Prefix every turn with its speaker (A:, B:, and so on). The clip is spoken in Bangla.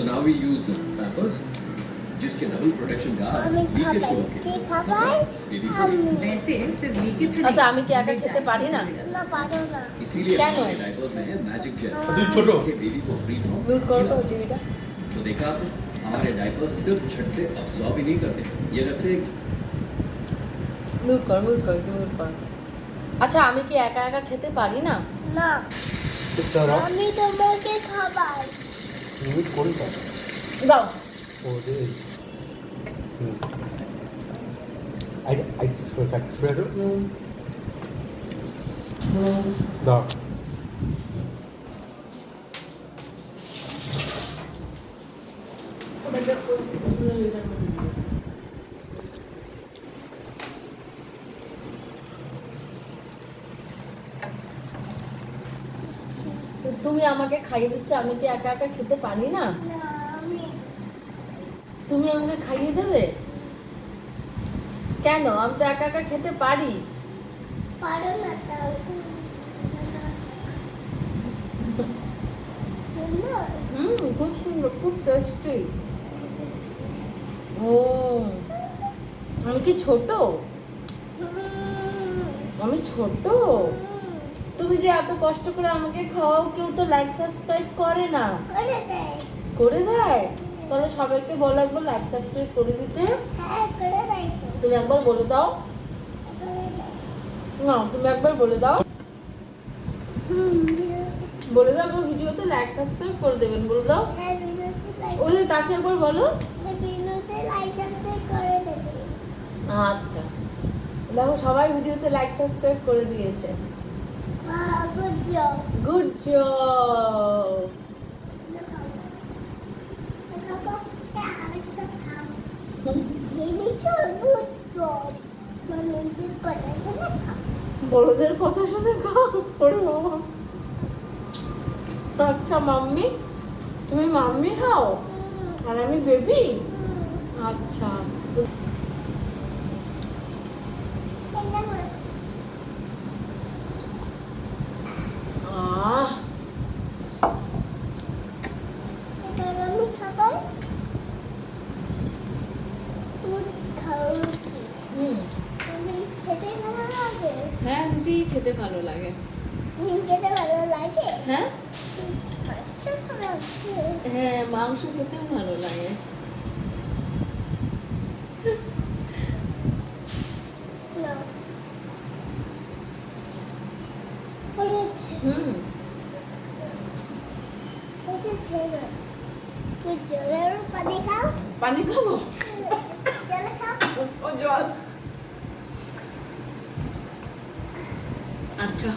A: So now we use pampers जिसके डबल प्रोटेक्शन गार्ड्स लीकेज को रोके बेबी को
B: वैसे सिर्फ लीकेज से
C: আচ্ছা আমি কি একা খেতে পারি না
D: না পারো না
A: इसीलिए
C: क्या
A: हमारे
C: है?
A: डायपर्स में है मैजिक जेल
E: तुम छोटो
A: कि बेबी को फ्री फ्रॉम
C: মিউট করো তো টিভিটা
A: तो देखा आपने हमारे डायपर्स सिर्फ झट से अब्सॉर्ब ही नहीं करते ये रखते हैं
C: মিউট কর মিউট কর আচ্ছা আমি কি একা একা খেতে পারি না
D: না
E: कितना
D: আমি তোমাকে খাবার
E: মিনিট করে দাও
C: দাও
E: ও দে আই সরে দাও
C: তুমি আমাকে খাইয়ে দিচ্ছ আমি কি একা একা খেতে পারি না
D: না আমি
C: তুমি আমাকে খাইয়ে দেবে কেন আমি তো একা একা খেতে পারি
D: পারো না তাও
C: খুব সুন্দর খুব টেস্টি ও আমি কি ছোট আমি ছোট তুমি যে এত কষ্ট করে আমাকে খাওয়াও কেউ তো লাইক সাবস্ক্রাইব করে না
D: করে দেয়
C: করে দেয় তাহলে সবাইকে বলো একবার লাইক সাবস্ক্রাইব করে দিতে
D: হ্যাঁ করে দেয় তো
C: তুমি একবার বলে দাও
D: করে দেয়
C: না তুমি একবার বলে দাও বলে দাও একবার ভিডিওতে লাইক সাবস্ক্রাইব করে দেবেন বলে দাও
D: হ্যাঁ ভিডিওতে লাইক
C: ওই যে তাকে একবার বলো
D: ভিডিওতে লাইক করে দেবে
C: আচ্ছা দেখো সবাই ভিডিওতে লাইক সাবস্ক্রাইব করে দিয়েছে
D: গুড জব
C: গুড জব
D: আরেকটা খাও জিনিসও গুড জব মানে দিক কথা শুনে খাও
C: বড়দের কথা শুনে খাও ওরে বাবা আচ্ছা মাম্মি তুমি মাম্মি খাও আর আমি বেবি আচ্ছা আহ
D: আমি খাবার খাওয়াচ্ছি
C: হুম
D: তুমি খেতে ভালো লাগে
C: হ্যাঁ রুটি খেতে ভালো লাগে
D: খেতে ভালো লাগে
C: হ্যাঁ
D: আচ্ছা খাওয়াচ্ছি
C: হ্যাঁ মাংস খেতেও ভালো লাগে
D: না পড়েছে
C: হুম
D: ওটা খেয়ে তুই জলের পানি খাও
C: পানি খাবো
D: জল খাও
C: ও জল আচ্ছা